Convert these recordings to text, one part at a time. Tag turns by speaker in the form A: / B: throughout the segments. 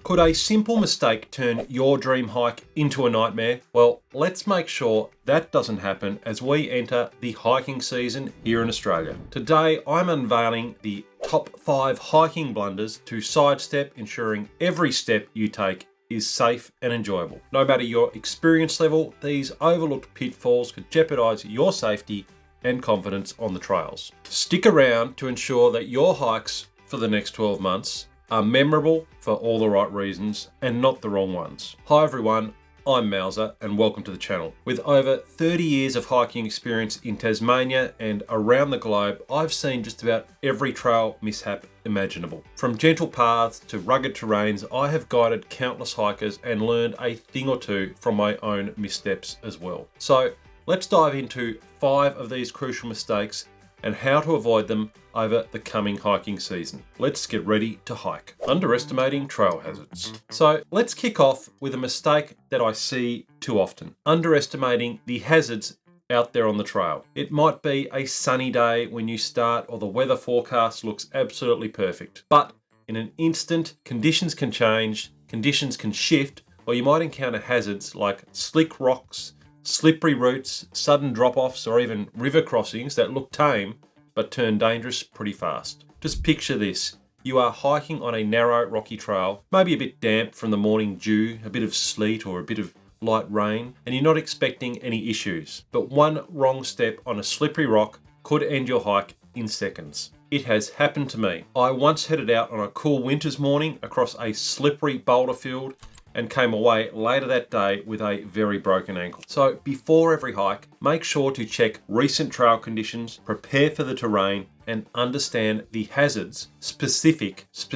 A: Could a simple mistake turn your dream hike into a nightmare? Well, let's make sure that doesn't happen as we enter the hiking season here in Australia. Today, I'm unveiling the top 5 hiking blunders to sidestep, ensuring every step you take is safe and enjoyable. No matter your experience level, these overlooked pitfalls could jeopardize your safety and confidence on the trails. Stick around to ensure that your hikes for the next 12 months are memorable for all the right reasons and not the wrong ones. Hi everyone, I'm Mauser and welcome to the channel. With over 30 years of hiking experience in Tasmania and around the globe, I've seen just about every trail mishap imaginable. From gentle paths to rugged terrains, I have guided countless hikers and learned a thing or two from my own missteps as well. So let's dive into 5 of these crucial mistakes and how to avoid them over the coming hiking season. Let's get ready to hike. Underestimating trail hazards. So let's kick off with a mistake that I see too often. Underestimating the hazards out there on the trail. It might be a sunny day when you start or the weather forecast looks absolutely perfect. But in an instant, conditions can change, conditions can shift, or you might encounter hazards like slick rocks, slippery routes, sudden drop-offs, or even river crossings that look tame but turn dangerous pretty fast. Just picture this. You are hiking on a narrow rocky trail, maybe a bit damp from the morning dew, a bit of sleet or a bit of light rain, and you're not expecting any issues. But one wrong step on a slippery rock could end your hike in seconds. It has happened to me. I once headed out on a cool winter's morning across a slippery boulder field and came away later that day with a very broken ankle. So before every hike, make sure to check recent trail conditions, prepare for the terrain, and understand the hazards specific to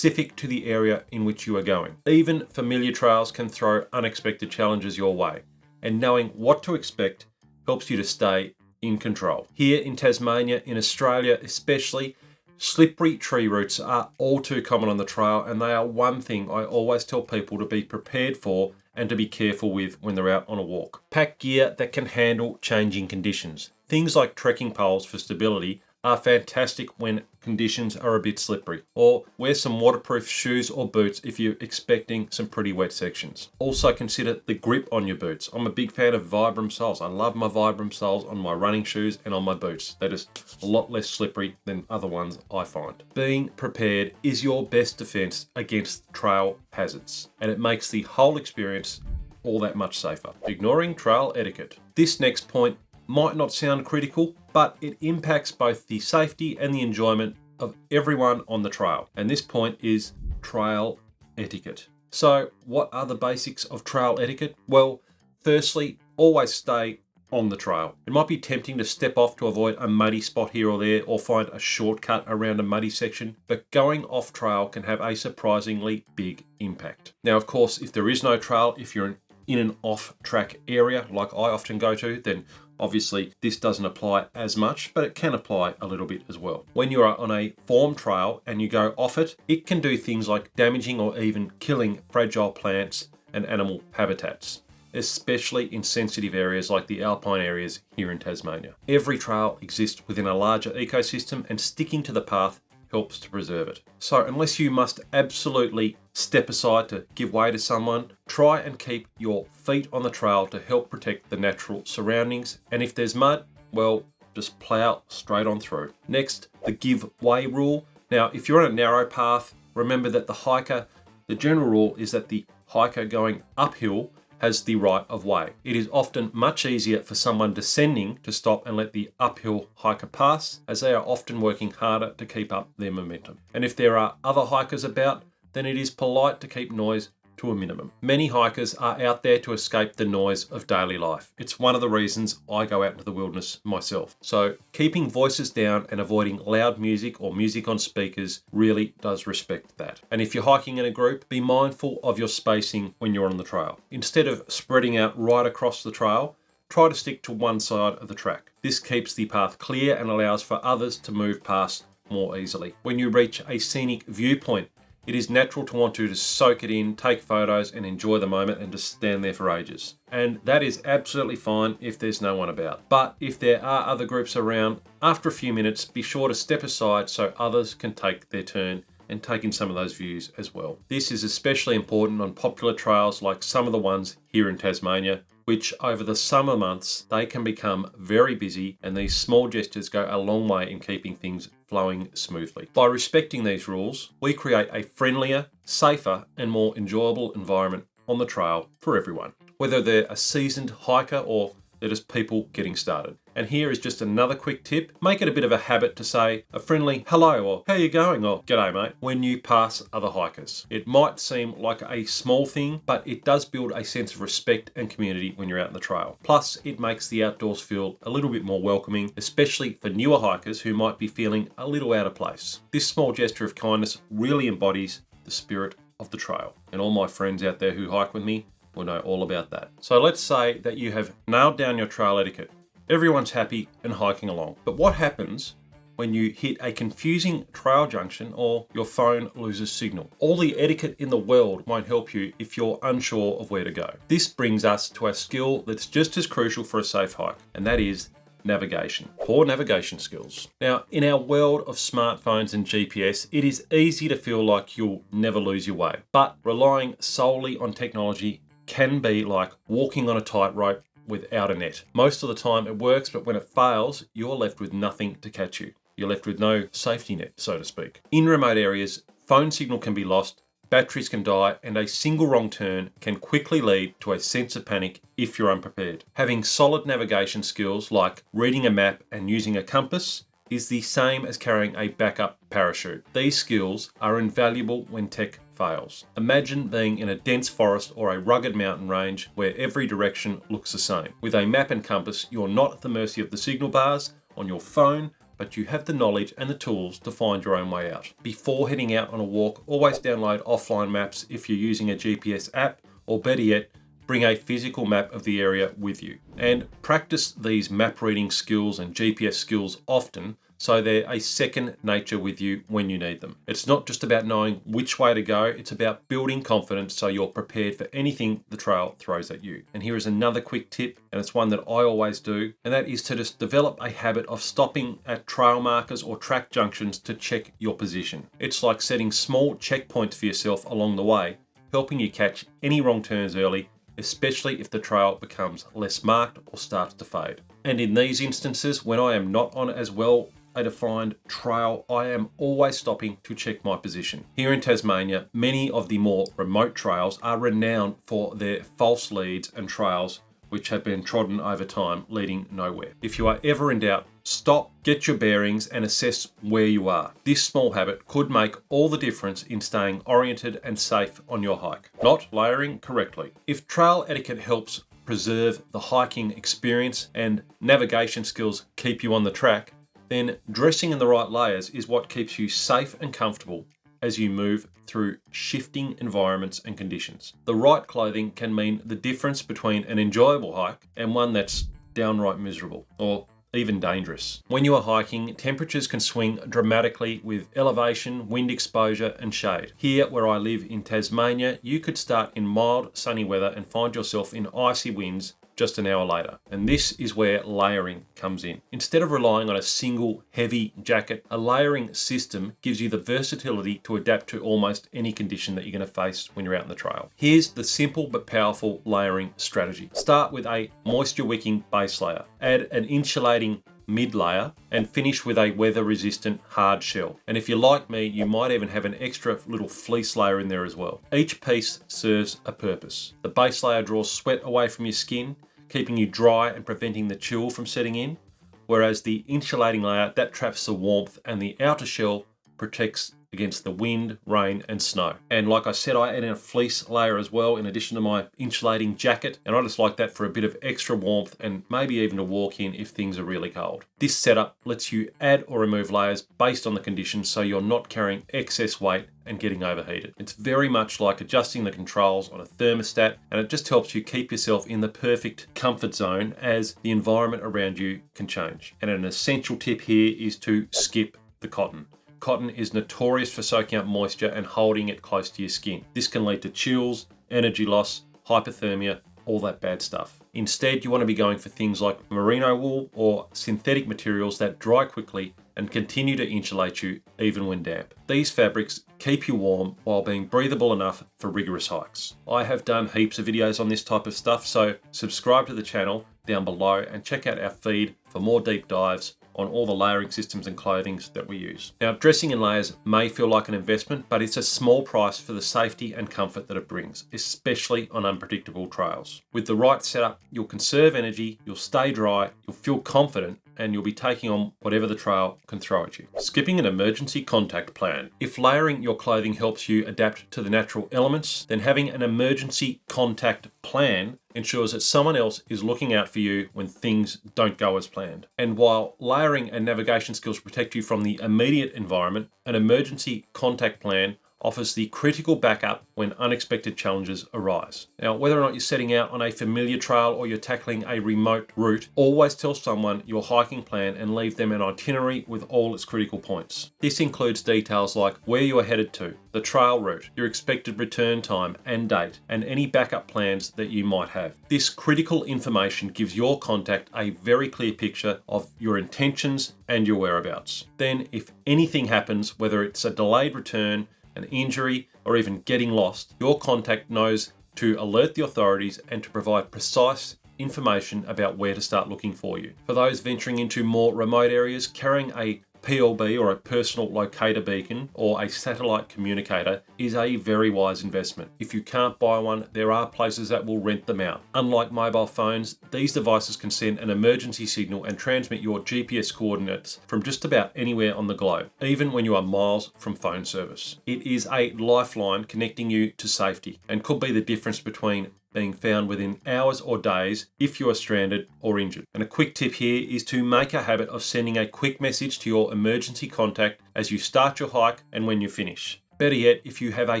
A: the area in which you are going. Even familiar trails can throw unexpected challenges your way, and knowing what to expect helps you to stay in control. Here in Tasmania, in Australia especially, slippery tree roots are all too common on the trail, and they are one thing I always tell people to be prepared for and to be careful with when they're out on a walk. Pack gear that can handle changing conditions. Things like trekking poles for stability are fantastic when conditions are a bit slippery, or wear some waterproof shoes or boots if you're expecting some pretty wet sections. Also consider the grip on your boots. I'm a big fan of Vibram soles. I love my Vibram soles on my running shoes and on my boots. They're just a lot less slippery than other ones I find. Being prepared is your best defense against trail hazards, and it makes the whole experience all that much safer. Ignoring trail etiquette. This next point might not sound critical, but it impacts both the safety and the enjoyment of everyone on the trail. And this point is trail etiquette. So what are the basics of trail etiquette? Well, firstly, always stay on the trail. It might be tempting to step off to avoid a muddy spot here or there, or find a shortcut around a muddy section, but going off trail can have a surprisingly big impact. Now, of course, if there is no trail, if you're in an off-track area like I often go to, then obviously this doesn't apply as much, but it can apply a little bit as well. When you are on a formed trail and you go off it, it can do things like damaging or even killing fragile plants and animal habitats, especially in sensitive areas like the alpine areas here in Tasmania. Every trail exists within a larger ecosystem, and sticking to the path helps to preserve it. So unless you must absolutely step aside to give way to someone, try and keep your feet on the trail to help protect the natural surroundings. And if there's mud, well, just plow straight on through. Next, the give way rule. Now, if you're on a narrow path, remember that the general rule is that the hiker going uphill has the right of way. It is often much easier for someone descending to stop and let the uphill hiker pass, as they are often working harder to keep up their momentum. And if there are other hikers about, then it is polite to keep noise to a minimum. Many hikers are out there to escape the noise of daily life. It's one of the reasons I go out into the wilderness myself. So keeping voices down and avoiding loud music or music on speakers really does respect that. And if you're hiking in a group, be mindful of your spacing when you're on the trail. Instead of spreading out right across the trail, try to stick to one side of the track. This keeps the path clear and allows for others to move past more easily. When you reach a scenic viewpoint, it is natural to want to just soak it in, take photos and enjoy the moment and just stand there for ages. And that is absolutely fine if there's no one about. But if there are other groups around, after a few minutes, be sure to step aside so others can take their turn and take in some of those views as well. This is especially important on popular trails like some of the ones here in Tasmania, which over the summer months, they can become very busy, and these small gestures go a long way in keeping things flowing smoothly. By respecting these rules, we create a friendlier, safer, and more enjoyable environment on the trail for everyone, whether they're a seasoned hiker or they're just people getting started. And here is just another quick tip. Make it a bit of a habit to say a friendly hello or how you going or g'day mate when you pass other hikers. It might seem like a small thing, but it does build a sense of respect and community when you're out on the trail. Plus, it makes the outdoors feel a little bit more welcoming, especially for newer hikers who might be feeling a little out of place. This small gesture of kindness really embodies the spirit of the trail. And all my friends out there who hike with me will know all about that. So let's say that you have nailed down your trail etiquette. Everyone's happy and hiking along. But what happens when you hit a confusing trail junction or your phone loses signal? All the etiquette in the world won't help you if you're unsure of where to go. This brings us to a skill that's just as crucial for a safe hike, and that is navigation. Poor navigation skills. Now, in our world of smartphones and GPS, it is easy to feel like you'll never lose your way. But relying solely on technology can be like walking on a tightrope without a net. Most of the time it works, but when it fails, you're left with nothing to catch you. You're left with no safety net, so to speak. In remote areas, phone signal can be lost, batteries can die, and a single wrong turn can quickly lead to a sense of panic if you're unprepared. Having solid navigation skills like reading a map and using a compass is the same as carrying a backup parachute. These skills are invaluable when tech fails. Imagine being in a dense forest or a rugged mountain range where every direction looks the same. With a map and compass, you're not at the mercy of the signal bars on your phone, but you have the knowledge and the tools to find your own way out. Before heading out on a walk, always download offline maps if you're using a GPS app, or better yet, bring a physical map of the area with you. And practice these map reading skills and GPS skills often, so they're a second nature with you when you need them. It's not just about knowing which way to go, it's about building confidence so you're prepared for anything the trail throws at you. And here is another quick tip, and it's one that I always do, and that is to just develop a habit of stopping at trail markers or track junctions to check your position. It's like setting small checkpoints for yourself along the way, helping you catch any wrong turns early, especially if the trail becomes less marked or starts to fade. And in these instances, when I am not on as well a defined trail, I am always stopping to check my position. Here in Tasmania, many of the more remote trails are renowned for their false leads and trails which have been trodden over time, leading nowhere. If you are ever in doubt, stop, get your bearings, and assess where you are. This small habit could make all the difference in staying oriented and safe on your hike. Not layering correctly. If trail etiquette helps preserve the hiking experience and navigation skills keep you on the track, then dressing in the right layers is what keeps you safe and comfortable as you move through shifting environments and conditions. The right clothing can mean the difference between an enjoyable hike and one that's downright miserable or even dangerous. When you are hiking, temperatures can swing dramatically with elevation, wind exposure, and shade. Here, where I live in Tasmania, you could start in mild, sunny weather and find yourself in icy winds just an hour later. And this is where layering comes in. Instead of relying on a single heavy jacket, a layering system gives you the versatility to adapt to almost any condition that you're going to face when you're out on the trail. Here's the simple but powerful layering strategy. Start with a moisture wicking base layer. Add an insulating mid layer and finish with a weather resistant hard shell. And if you're like me, you might even have an extra little fleece layer in there as well. Each piece serves a purpose. The base layer draws sweat away from your skin, keeping you dry and preventing the chill from setting in, whereas the insulating layer, that traps the warmth, and the outer shell protects against the wind, rain, and snow. And like I said, I add in a fleece layer as well in addition to my insulating jacket, and I just like that for a bit of extra warmth and maybe even to walk in if things are really cold. This setup lets you add or remove layers based on the conditions so you're not carrying excess weight and getting overheated. It's very much like adjusting the controls on a thermostat, and it just helps you keep yourself in the perfect comfort zone as the environment around you can change. And an essential tip here is to skip the cotton. Cotton is notorious for soaking up moisture and holding it close to your skin. This can lead to chills, energy loss, hypothermia, all that bad stuff. Instead, you want to be going for things like merino wool or synthetic materials that dry quickly and continue to insulate you even when damp. These fabrics keep you warm while being breathable enough for rigorous hikes. I have done heaps of videos on this type of stuff, so subscribe to the channel down below and check out our feed for more deep dives on all the layering systems and clothings that we use. Now, dressing in layers may feel like an investment, but it's a small price for the safety and comfort that it brings, especially on unpredictable trails. With the right setup, you'll conserve energy, you'll stay dry, you'll feel confident, and you'll be taking on whatever the trail can throw at you. Skipping an emergency contact plan. If layering your clothing helps you adapt to the natural elements, then having an emergency contact plan ensures that someone else is looking out for you when things don't go as planned. And while layering and navigation skills protect you from the immediate environment, an emergency contact plan offers the critical backup when unexpected challenges arise. Now, whether or not you're setting out on a familiar trail or you're tackling a remote route, always tell someone your hiking plan and leave them an itinerary with all its critical points. This includes details like where you are headed to, the trail route, your expected return time and date, and any backup plans that you might have. This critical information gives your contact a very clear picture of your intentions and your whereabouts. Then, if anything happens, whether it's a delayed return, an injury, or even getting lost, your contact knows to alert the authorities and to provide precise information about where to start looking for you. For those venturing into more remote areas, carrying a PLB or a personal locator beacon or a satellite communicator is a very wise investment. If you can't buy one, there are places that will rent them out. Unlike mobile phones, these devices can send an emergency signal and transmit your GPS coordinates from just about anywhere on the globe, even when you are miles from phone service. It is a lifeline connecting you to safety and could be the difference between being found within hours or days if you are stranded or injured. And a quick tip here is to make a habit of sending a quick message to your emergency contact as you start your hike and when you finish. Better yet, if you have a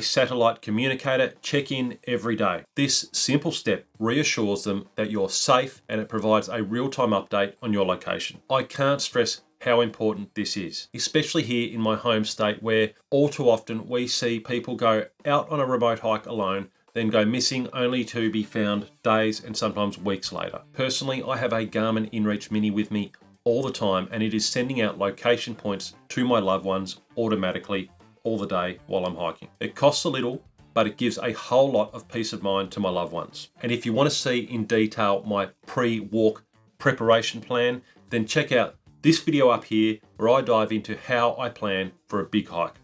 A: satellite communicator, check in every day. This simple step reassures them that you're safe and it provides a real-time update on your location. I can't stress how important this is, especially here in my home state where all too often we see people go out on a remote hike alone, then go missing only to be found days and sometimes weeks later. Personally, I have a Garmin InReach Mini with me all the time, and it is sending out location points to my loved ones automatically all the day while I'm hiking. It costs a little, but it gives a whole lot of peace of mind to my loved ones. And if you want to see in detail my pre-walk preparation plan, then check out this video up here where I dive into how I plan for a big hike.